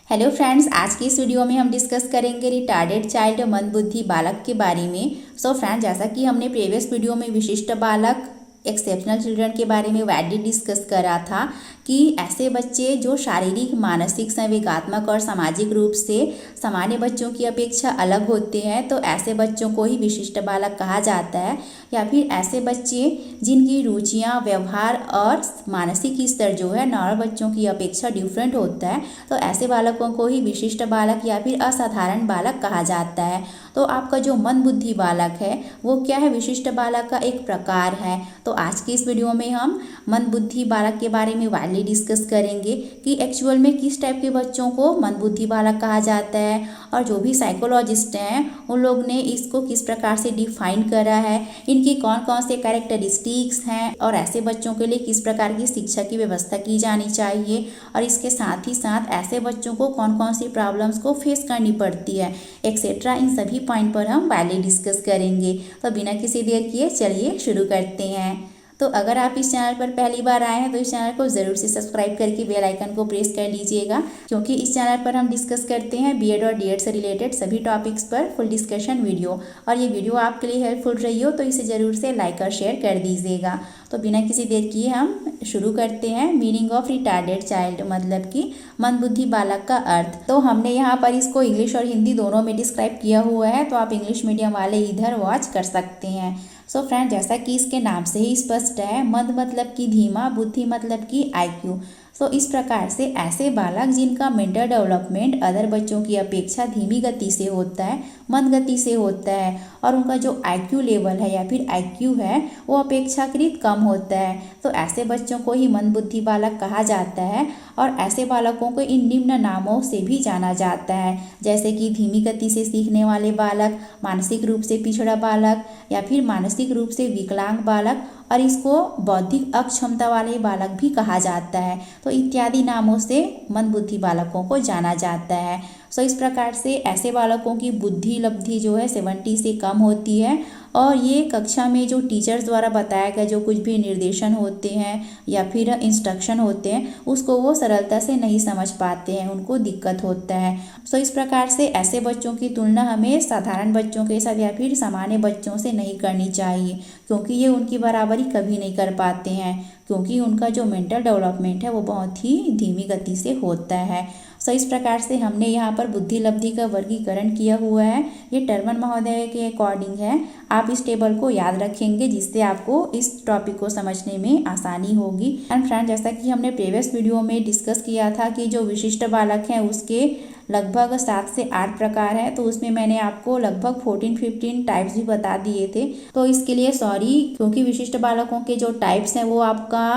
Hello friends, आज की इस वीडियो में हम डिस्कस करेंगे रिटार्डेड चाइल्ड मंदबुद्धि बालक के बारे में। सो फ्रेंड्स, जैसा कि हमने प्रीवियस वीडियो में विशिष्ट बालक एक्सेप्शनल चिल्ड्रन के बारे में वाइडली डिस्कस करा था कि ऐसे बच्चे जो शारीरिक, मानसिक, संवेगात्मक और सामाजिक रूप से सामान्य बच्चों की अपेक्षा अलग होते हैं, तो ऐसे बच्चों को ही विशिष्ट बालक कहा जाता है। या फिर ऐसे बच्चे जिनकी रुचियां, व्यवहार और मानसिक स्तर जो है नॉर्मल बच्चों की अपेक्षा डिफरेंट होता है, तो ऐसे बालकों को ही विशिष्ट बालक या फिर असाधारण बालक कहा जाता है। तो आपका जो मंदबुद्धि बालक है वो क्या है? विशिष्ट बालक का एक प्रकार है। तो आज की इस वीडियो में हम मंदबुद्धि बालक के बारे में वाइडली डिस्कस करेंगे कि एक्चुअल में किस टाइप के बच्चों को मंदबुद्धि बालक कहा जाता है, और जो भी साइकोलॉजिस्ट हैं उन लोग ने इसको किस प्रकार से डिफाइन करा है, इनकी कौन कौन से कैरेक्टरिस्टिक्स हैं, और ऐसे बच्चों के लिए किस प्रकार की शिक्षा की व्यवस्था की जानी चाहिए, और इसके साथ ही साथ ऐसे बच्चों को कौन कौन सी प्रॉब्लम्स को फेस करनी पड़ती है, एक्सेट्रा। इन सभी पॉइंट पर हम वाइडली डिस्कस करेंगे। तो बिना किसी देर किए चलिए शुरू करते हैं। तो अगर आप इस चैनल पर पहली बार आए हैं तो इस चैनल को ज़रूर से सब्सक्राइब करके बेल आइकन को प्रेस कर लीजिएगा, क्योंकि इस चैनल पर हम डिस्कस करते हैं बीएड और डीएड से रिलेटेड सभी टॉपिक्स पर फुल डिस्कशन वीडियो। और ये वीडियो आपके लिए हेल्पफुल रही हो तो इसे ज़रूर से लाइक और शेयर कर दीजिएगा। तो बिना किसी देर किए हम शुरू करते हैं। मीनिंग ऑफ रिटार्डेड चाइल्ड मतलब कि मंदबुद्धि बालक का अर्थ। तो हमने यहाँ पर इसको इंग्लिश और हिंदी दोनों में डिस्क्राइब किया हुआ है, तो आप इंग्लिश मीडियम वाले इधर वॉच कर सकते हैं। सो फ्रेंड, जैसा कि इसके नाम से ही स्पष्ट है, मंद मतलब कि धीमा, बुद्धि मतलब कि आईक्यू। सो इस प्रकार से ऐसे बालक जिनका मेंटल डेवलपमेंट अदर बच्चों की अपेक्षा धीमी गति से होता है, मंद गति से होता है, और उनका जो आईक्यू लेवल है या फिर आईक्यू है वो अपेक्षाकृत कम होता है, तो ऐसे बच्चों को ही मंदबुद्धि बालक कहा जाता है। और ऐसे बालकों को इन निम्न नामों से भी जाना जाता है, जैसे कि धीमी गति से सीखने वाले बालक, मानसिक रूप से पिछड़ा बालक, या फिर मानसिक रूप से विकलांग बालक, और इसको बौद्धिक अक्षमता वाले बालक भी कहा जाता है। तो इत्यादि नामों से मंदबुद्धि बालकों को जाना जाता है। सो इस प्रकार से ऐसे बालकों की बुद्धि लब्धि जो है 70 से कम होती है, और ये कक्षा में जो टीचर्स द्वारा बताया गया जो कुछ भी निर्देशन होते हैं या फिर इंस्ट्रक्शन होते हैं उसको वो सरलता से नहीं समझ पाते हैं, उनको दिक्कत होता है। सो इस प्रकार से ऐसे बच्चों की तुलना हमें साधारण बच्चों के साथ या फिर सामान्य बच्चों से नहीं करनी चाहिए, क्योंकि ये उनकी बराबरी कभी नहीं कर पाते हैं, क्योंकि उनका जो मेंटल डेवलपमेंट है वो बहुत ही धीमी गति से होता है। सो इस प्रकार से हमने यहाँ पर बुद्धि लब्धि का वर्गीकरण किया हुआ है। ये टर्मन महोदय के अकॉर्डिंग है। आप इस टेबल को याद रखेंगे जिससे आपको इस टॉपिक को समझने में आसानी होगी। एंड फ्रेंड, जैसा कि हमने प्रीवियस वीडियो में डिस्कस किया था कि जो विशिष्ट बालक हैं उसके लगभग 7 से 8 प्रकार हैं, तो उसमें मैंने आपको लगभग 14-15 टाइप्स भी बता दिए थे। तो इसके लिए सॉरी, क्योंकि विशिष्ट बालकों के जो टाइप्स हैं वो आपका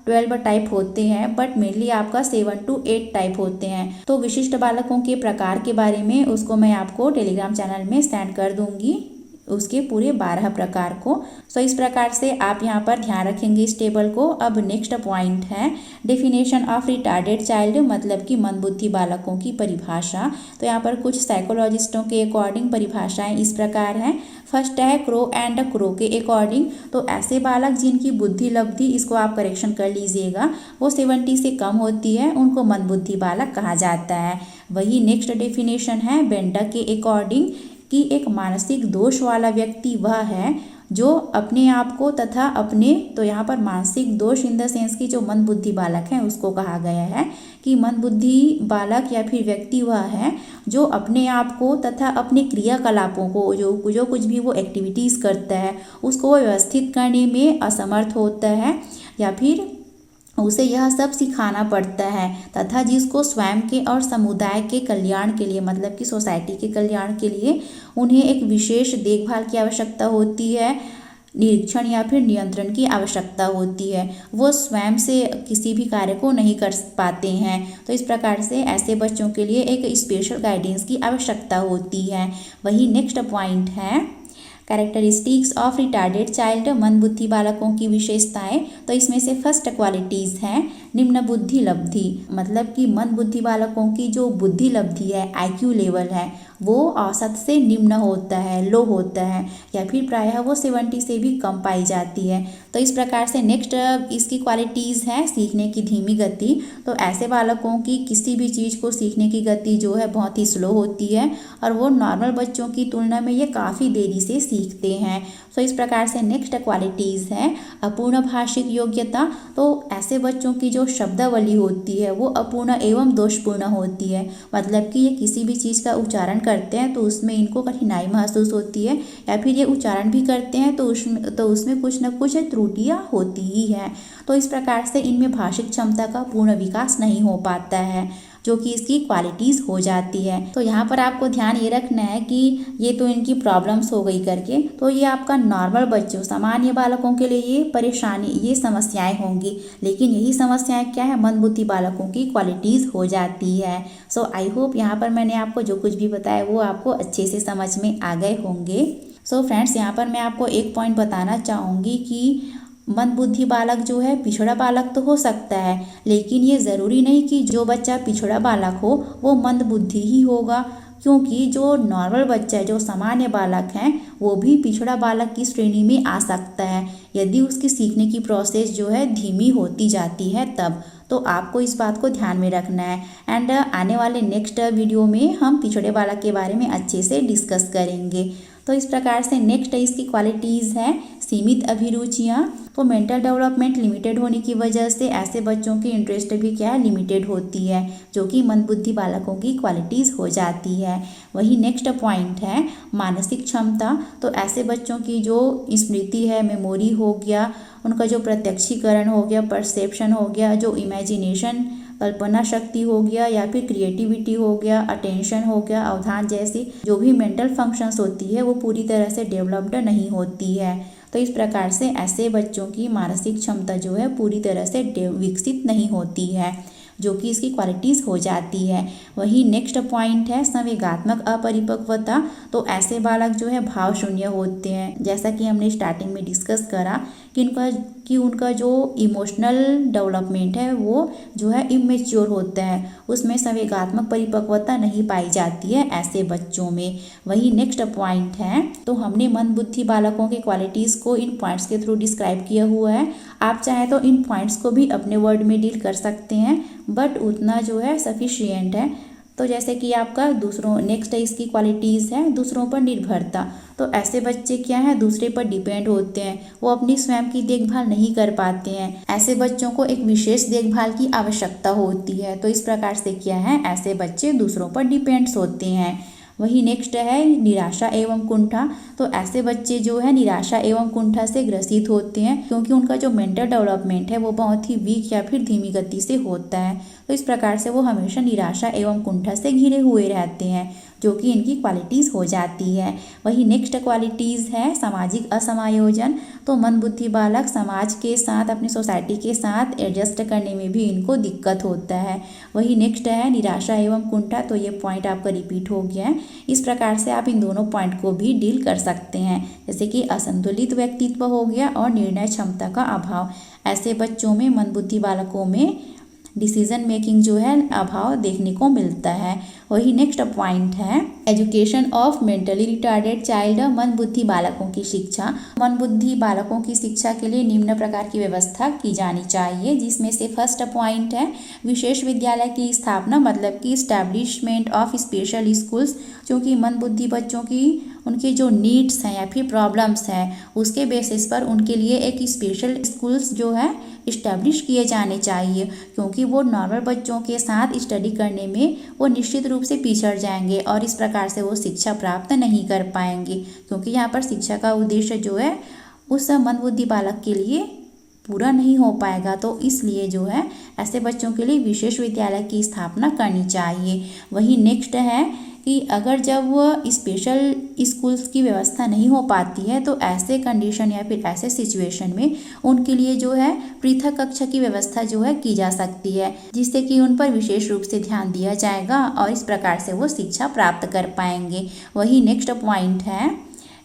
12 टाइप होते हैं, बट मेनली आपका 7 to 8 टाइप होते हैं। तो विशिष्ट बालकों के प्रकार के बारे में उसको मैं आपको टेलीग्राम चैनल में सेंड कर दूंगी, उसके पूरे 12 प्रकार को। सो इस प्रकार से आप यहाँ पर ध्यान रखेंगे इस टेबल को। अब नेक्स्ट पॉइंट है डेफिनेशन ऑफ रिटार्डेड चाइल्ड मतलब कि मंदबुद्धि बालकों की परिभाषा। तो यहाँ पर कुछ साइकोलॉजिस्टों के अकॉर्डिंग परिभाषाएं इस प्रकार हैं। फर्स्ट है क्रो एंड क्रो के अकॉर्डिंग, तो ऐसे बालक जिनकी बुद्धि लब्धि, इसको आप करेक्शन कर लीजिएगा, वो 70 से कम होती है, उनको मंदबुद्धि बालक कहा जाता है। वही नेक्स्ट डेफिनेशन है बेंडर के अकॉर्डिंग कि एक मानसिक दोष वाला व्यक्ति वह है जो अपने आप को तथा अपने, तो यहाँ पर मानसिक दोष इन द सेंस की जो मंदबुद्धि बालक है उसको कहा गया है कि मंदबुद्धि बालक या फिर व्यक्ति वह है जो अपने आप को तथा अपने क्रियाकलापों को, जो कुछ भी वो एक्टिविटीज़ करता है उसको वो व्यवस्थित करने में असमर्थ होता है, या फिर उसे यह सब सिखाना पड़ता है, तथा जिसको स्वयं के और समुदाय के कल्याण के लिए मतलब कि सोसाइटी के कल्याण के लिए उन्हें एक विशेष देखभाल की आवश्यकता होती है, निरीक्षण या फिर नियंत्रण की आवश्यकता होती है, वो स्वयं से किसी भी कार्य को नहीं कर पाते हैं। तो इस प्रकार से ऐसे बच्चों के लिए एक स्पेशल गाइडेंस की आवश्यकता होती है। वही नेक्स्ट पॉइंट है कैरेक्टरिस्टिक्स ऑफ रिटार्डेड चाइल्ड मंदबुद्धि बालकों की विशेषताएं। तो इसमें से फर्स्ट क्वालिटीज़ हैं निम्न बुद्धि लब्धि, मतलब कि मंद बुद्धि बालकों की जो बुद्धि लब्धि है, IQ लेवल है, वो औसत से निम्न होता है, लो होता है, या फिर प्रायः वो 70 से भी कम पाई जाती है। तो इस प्रकार से नेक्स्ट इसकी क्वालिटीज़ है सीखने की धीमी गति। तो ऐसे बालकों की किसी भी चीज़ को सीखने की गति जो है बहुत ही स्लो होती है और वो नॉर्मल बच्चों की तुलना में ये काफ़ी देरी से सीखते हैं। तो इस प्रकार से नेक्स्ट क्वालिटीज़ है अपूर्ण भाषिक योग्यता। तो ऐसे बच्चों की जो शब्दावली होती है वो अपूर्ण एवं दोषपूर्ण होती है, मतलब कि ये किसी भी चीज़ का उच्चारण करते हैं तो उसमें इनको कठिनाई महसूस होती है, या फिर ये उच्चारण भी करते हैं तो उसमें कुछ न कुछ त्रुटियाँ होती ही है। तो इस प्रकार से इनमें भाषिक क्षमता का पूर्ण विकास नहीं हो पाता है, जो कि इसकी क्वालिटीज़ हो जाती है। तो यहाँ पर आपको ध्यान ये रखना है कि ये तो इनकी प्रॉब्लम्स हो गई करके, तो ये आपका नॉर्मल बच्चों सामान्य बालकों के लिए ये परेशानी, ये समस्याएं होंगी, लेकिन यही समस्याएं क्या है, मंद बुद्धि बालकों की क्वालिटीज़ हो जाती है। सो आई होप यहाँ पर मैंने आपको जो कुछ भी बताया वो आपको अच्छे से समझ में आ गए होंगे। सो फ्रेंड्स, यहाँ पर मैं आपको एक पॉइंट बताना चाहूँगी कि मंद बुद्धि बालक जो है पिछड़ा बालक तो हो सकता है, लेकिन ये ज़रूरी नहीं कि जो बच्चा पिछड़ा बालक हो वो मंद बुद्धि ही होगा, क्योंकि जो नॉर्मल बच्चा है, जो सामान्य बालक हैं, वो भी पिछड़ा बालक की श्रेणी में आ सकता है यदि उसकी सीखने की प्रोसेस जो है धीमी होती जाती है तब। तो आपको इस बात को ध्यान में रखना है। एंड आने वाले नेक्स्ट वीडियो में हम पिछड़े बालक के बारे में अच्छे से डिस्कस करेंगे। तो इस प्रकार से नेक्स्ट इसकी क्वालिटीज़ है सीमित अभिरुचियाँ। तो मेंटल डेवलपमेंट लिमिटेड होने की वजह से ऐसे बच्चों की इंटरेस्ट भी क्या है, लिमिटेड होती है, जो कि मंदबुद्धि बालकों की क्वालिटीज़ हो जाती है। वही नेक्स्ट पॉइंट है मानसिक क्षमता। तो ऐसे बच्चों की जो स्मृति है, मेमोरी हो गया, उनका जो प्रत्यक्षीकरण हो गया, परसेप्शन हो गया, जो इमेजिनेशन कल्पना शक्ति हो गया, या फिर क्रिएटिविटी हो गया, अटेंशन हो गया, अवधान जैसी जो भी मेंटल फंक्शंस होती है वो पूरी तरह से डेवलप्ड नहीं होती है। तो इस प्रकार से ऐसे बच्चों की मानसिक क्षमता जो है पूरी तरह से विकसित नहीं होती है, जो कि इसकी क्वालिटीज़ हो जाती है। वही नेक्स्ट पॉइंट है संवेगात्मक अपरिपक्वता। तो ऐसे बालक जो है भाव शून्य होते हैं, जैसा कि हमने स्टार्टिंग में डिस्कस करा कि उनका जो इमोशनल डेवलपमेंट है वो जो है इमेच्योर होता है, उसमें संवेगात्मक परिपक्वता नहीं पाई जाती है ऐसे बच्चों में। वही नेक्स्ट पॉइंट है, तो हमने मंदबुद्धि बालकों की क्वालिटीज़ को इन पॉइंट्स के थ्रू डिस्क्राइब किया हुआ है। आप चाहे तो इन पॉइंट्स को भी अपने वर्ड में डील कर सकते हैं, बट उतना जो है सफिशिएंट है। तो जैसे कि आपका दूसरों नेक्स्ट इसकी क्वालिटीज़ है दूसरों पर निर्भरता। तो ऐसे बच्चे क्या है, दूसरे पर डिपेंड होते हैं, वो अपनी स्वयं की देखभाल नहीं कर पाते हैं। ऐसे बच्चों को एक विशेष देखभाल की आवश्यकता होती है। तो इस प्रकार से क्या है, ऐसे बच्चे दूसरों पर डिपेंड्स होते हैं। वही नेक्स्ट है निराशा एवं कुंठा। तो ऐसे बच्चे जो है निराशा एवं कुंठा से ग्रसित होते हैं, क्योंकि उनका जो मेंटल डेवलपमेंट है वो बहुत ही वीक या फिर धीमी गति से होता है। तो इस प्रकार से वो हमेशा निराशा एवं कुंठा से घिरे हुए रहते हैं, जो कि इनकी क्वालिटीज़ हो जाती है। वही नेक्स्ट क्वालिटीज़ है सामाजिक असमायोजन। तो मंदबुद्धि बालक समाज के साथ, अपनी सोसाइटी के साथ एडजस्ट करने में भी इनको दिक्कत होता है। वही नेक्स्ट है निराशा एवं कुंठा। तो ये पॉइंट आपका रिपीट हो गया है। इस प्रकार से आप इन दोनों पॉइंट को भी डील कर सकते हैं, जैसे कि असंतुलित व्यक्तित्व हो गया और निर्णय क्षमता का अभाव। ऐसे बच्चों में, मंदबुद्धि बालकों में डिसीजन मेकिंग जो है अभाव देखने को मिलता है। वही नेक्स्ट पॉइंट है education of mentally retarded child. मंदबुद्धि बालकों की शिक्षा। मंदबुद्धि बालकों की शिक्षा के लिए निम्न प्रकार की व्यवस्था की जानी चाहिए, जिसमें से फर्स्ट पॉइंट है विशेष विद्यालय की स्थापना, मतलब कि इस्टेब्लिशमेंट ऑफ स्पेशल स्कूल्स। क्योंकि मंदबुद्धि बच्चों की उनके जो नीड्स हैं या फिर प्रॉब्लम्स हैं उसके बेसिस पर उनके लिए एक स्पेशल स्कूल्स जो है इस्टेब्लिश किए जाने चाहिए, क्योंकि वो नॉर्मल बच्चों के साथ स्टडी करने में वो निश्चित रूप से पिछड़ जाएंगे और इस प्रकार से वो शिक्षा प्राप्त नहीं कर पाएंगे, क्योंकि यहाँ पर शिक्षा का उद्देश्य जो है उस मंदबुद्धि बालक के लिए पूरा नहीं हो पाएगा। तो इसलिए जो है ऐसे बच्चों के लिए विशेष विद्यालय की स्थापना करनी चाहिए। वही नेक्स्ट है कि अगर जब स्पेशल स्कूल्स की व्यवस्था नहीं हो पाती है तो ऐसे कंडीशन या फिर ऐसे सिचुएशन में उनके लिए जो है पृथक कक्षा की व्यवस्था जो है की जा सकती है, जिससे कि उन पर विशेष रूप से ध्यान दिया जाएगा और इस प्रकार से वो शिक्षा प्राप्त कर पाएंगे। वही नेक्स्ट पॉइंट है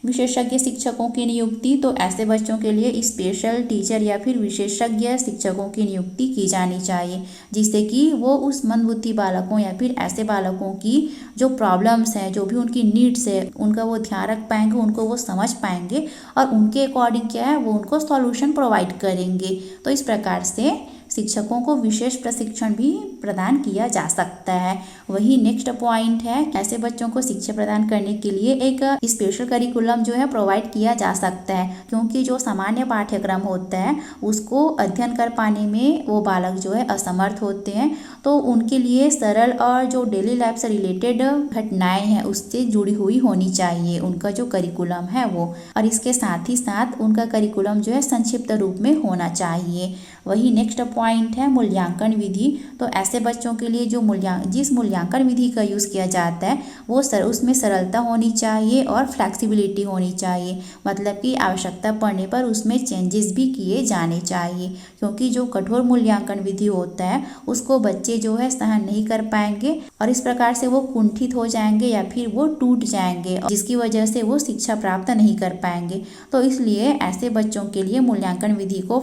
विशेषज्ञ शिक्षकों की नियुक्ति, तो ऐसे बच्चों के लिए स्पेशल टीचर या फिर विशेषज्ञ शिक्षकों की नियुक्ति की जानी चाहिए, जिससे कि वो उस मंदबुद्धि बालकों या फिर ऐसे बालकों की जो प्रॉब्लम्स हैं, जो भी उनकी नीड्स है, उनका वो ध्यान रख पाएंगे, उनको वो समझ पाएंगे और उनके अकॉर्डिंग क्या है वो उनको सॉल्यूशन प्रोवाइड करेंगे। तो इस प्रकार से शिक्षकों को विशेष प्रशिक्षण भी प्रदान किया जा सकता है। वही नेक्स्ट पॉइंट है, ऐसे बच्चों को शिक्षा प्रदान करने के लिए एक स्पेशल करिकुलम जो है प्रोवाइड किया जा सकता है, क्योंकि जो सामान्य पाठ्यक्रम होता है उसको अध्ययन कर पाने में वो बालक जो है असमर्थ होते हैं। तो उनके लिए सरल और जो डेली लाइफ से रिलेटेड घटनाएं हैं उससे जुड़ी हुई होनी चाहिए उनका जो करिकुलम है वो, और इसके साथ ही साथ उनका करिकुलम जो है संक्षिप्त रूप में होना चाहिए। वही नेक्स्ट पॉइंट है मूल्यांकन विधि। तो ऐसे बच्चों के लिए जो जिस मूल्यांकन विधि का यूज़ किया जाता है वो उसमें सरलता होनी चाहिए और फ्लैक्सिबिलिटी होनी चाहिए, मतलब कि आवश्यकता पड़ने पर उसमें चेंजेस भी किए जाने चाहिए, क्योंकि जो कठोर मूल्यांकन विधि होता है उसको बच्चे जो है सहन नहीं कर पाएंगे और इस प्रकार से वो कुंठित हो जाएंगे या फिर वो टूट जाएंगे, जिसकी वजह से वो शिक्षा प्राप्त नहीं कर पाएंगे। तो इसलिए ऐसे बच्चों के लिए मूल्यांकन विधि को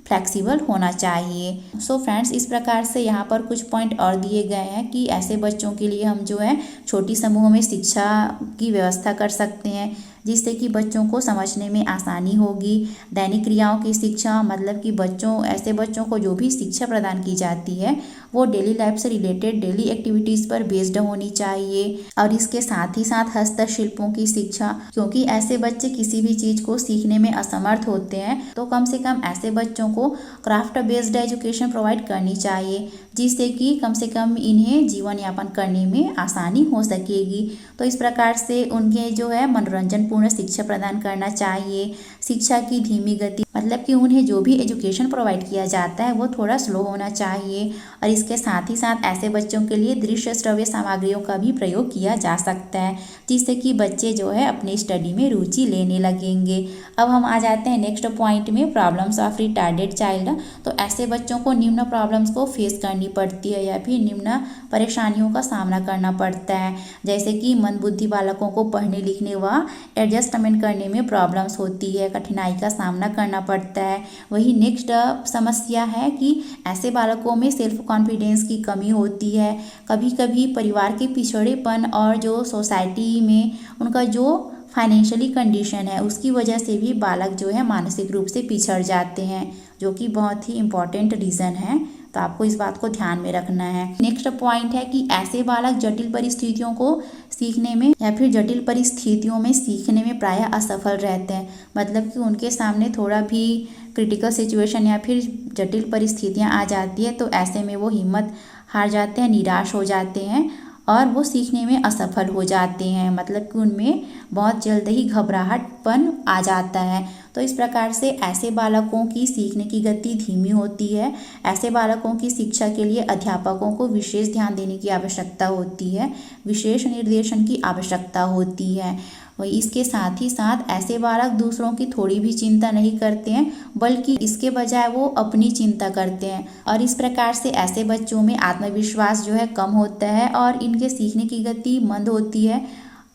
फ्लेक्सिबल होना चाहिए। सो फ्रेंड्स, इस प्रकार से यहाँ पर कुछ पॉइंट और दिए गए हैं कि ऐसे बच्चों के लिए हम जो है छोटी समूह में शिक्षा की व्यवस्था कर सकते हैं, जिससे कि बच्चों को समझने में आसानी होगी। दैनिक क्रियाओं की शिक्षा, मतलब कि ऐसे बच्चों को जो भी शिक्षा प्रदान की जाती है वो डेली लाइफ से रिलेटेड डेली एक्टिविटीज़ पर बेस्ड होनी चाहिए। और इसके साथ ही साथ हस्तशिल्पों की शिक्षा, क्योंकि ऐसे बच्चे किसी भी चीज़ को सीखने में असमर्थ होते हैं, तो कम से कम ऐसे बच्चों को क्राफ्ट बेस्ड एजुकेशन प्रोवाइड करनी चाहिए, जिससे कि कम से कम इन्हें जीवन यापन करने में आसानी हो सकेगी। तो इस प्रकार से उनके जो है मनोरंजन पूर्ण शिक्षा प्रदान करना चाहिए। शिक्षा की धीमी गति, मतलब कि उन्हें जो भी एजुकेशन प्रोवाइड किया जाता है वो थोड़ा स्लो होना चाहिए। और इसके साथ ही साथ ऐसे बच्चों के लिए दृश्य श्रव्य सामग्रियों का भी प्रयोग किया जा सकता है, जिससे कि बच्चे जो है अपनी स्टडी में रुचि लेने लगेंगे। अब हम आ जाते हैं नेक्स्ट पॉइंट में, प्रॉब्लम्स ऑफ रिटार्डेड चाइल्ड। तो ऐसे बच्चों को निम्न प्रॉब्लम्स को फेस करनी पड़ती है या फिर निम्न परेशानियों का सामना करना पड़ता है, जैसे कि मंदबुद्धि बालकों को पढ़ने लिखने व एडजस्टमेंट करने में प्रॉब्लम्स होती है, कठिनाई का सामना करना पड़ता है। वही नेक्स्ट समस्या है कि ऐसे बालकों में सेल्फ कॉन्फिडेंस की कमी होती है। कभी कभी परिवार के पिछड़ेपन और जो सोसाइटी में उनका जो फाइनेंशियली कंडीशन है उसकी वजह से भी बालक जो है मानसिक रूप से पिछड़ जाते हैं, जो कि बहुत ही इम्पॉर्टेंट रीज़न है। तो आपको इस बात को ध्यान में रखना है। नेक्स्ट पॉइंट है कि ऐसे बालक जटिल परिस्थितियों को सीखने में या फिर जटिल परिस्थितियों में सीखने में प्रायः असफल रहते हैं, मतलब कि उनके सामने थोड़ा भी क्रिटिकल सिचुएशन या फिर जटिल परिस्थितियां आ जाती है तो ऐसे में वो हिम्मत हार जाते हैं, निराश हो जाते हैं और वो सीखने में असफल हो जाते हैं, मतलब कि उनमें बहुत जल्द ही घबराहटपन आ जाता है। तो इस प्रकार से ऐसे बालकों की सीखने की गति धीमी होती है। ऐसे बालकों की शिक्षा के लिए अध्यापकों को विशेष ध्यान देने की आवश्यकता होती है, विशेष निर्देशन की आवश्यकता होती है। वही इसके साथ ही साथ ऐसे बालक दूसरों की थोड़ी भी चिंता नहीं करते हैं, बल्कि इसके बजाय वो अपनी चिंता करते हैं और इस प्रकार से ऐसे बच्चों में आत्मविश्वास जो है कम होता है और इनके सीखने की गति मंद होती है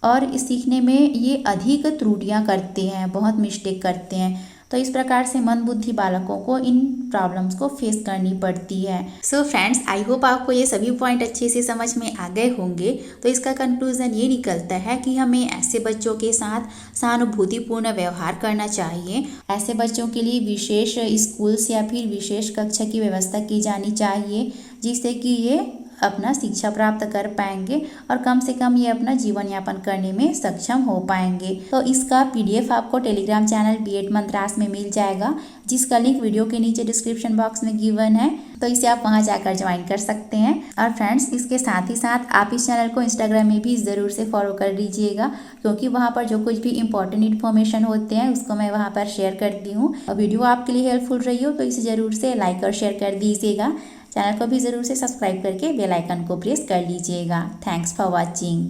और इस सीखने में ये अधिक त्रुटियां करते हैं, बहुत मिस्टेक करते हैं। तो इस प्रकार से मंदबुद्धि बालकों को इन प्रॉब्लम्स को फेस करनी पड़ती है। सो फ्रेंड्स, आई होप आपको ये सभी पॉइंट अच्छे से समझ में आ गए होंगे। तो इसका कंक्लूजन ये निकलता है कि हमें ऐसे बच्चों के साथ सहानुभूतिपूर्ण व्यवहार करना चाहिए। ऐसे बच्चों के लिए विशेष स्कूल्स या फिर विशेष कक्षा की व्यवस्था की जानी चाहिए, जिससे कि ये अपना शिक्षा प्राप्त कर पाएंगे और कम से कम ये अपना जीवन यापन करने में सक्षम हो पाएंगे। तो इसका PDF आपको टेलीग्राम चैनल B.Ed मंत्रास में मिल जाएगा, जिसका लिंक वीडियो के नीचे डिस्क्रिप्शन बॉक्स में गिवन है, तो इसे आप वहां जाकर ज्वाइन कर सकते हैं। और फ्रेंड्स, इसके साथ ही साथ आप इस चैनल को इंस्टाग्राम में भी ज़रूर से फॉलो कर लीजिएगा, क्योंकि वहाँ पर जो कुछ भी इंपॉर्टेंट इन्फॉर्मेशन होते हैं उसको मैं वहाँ पर शेयर करती हूँ। और वीडियो आपके लिए हेल्पफुल रही हो तो इसे ज़रूर से लाइक और शेयर कर दीजिएगा। चैनल को भी ज़रूर से सब्सक्राइब करके बेल आइकन को प्रेस कर लीजिएगा। Thanks for watching.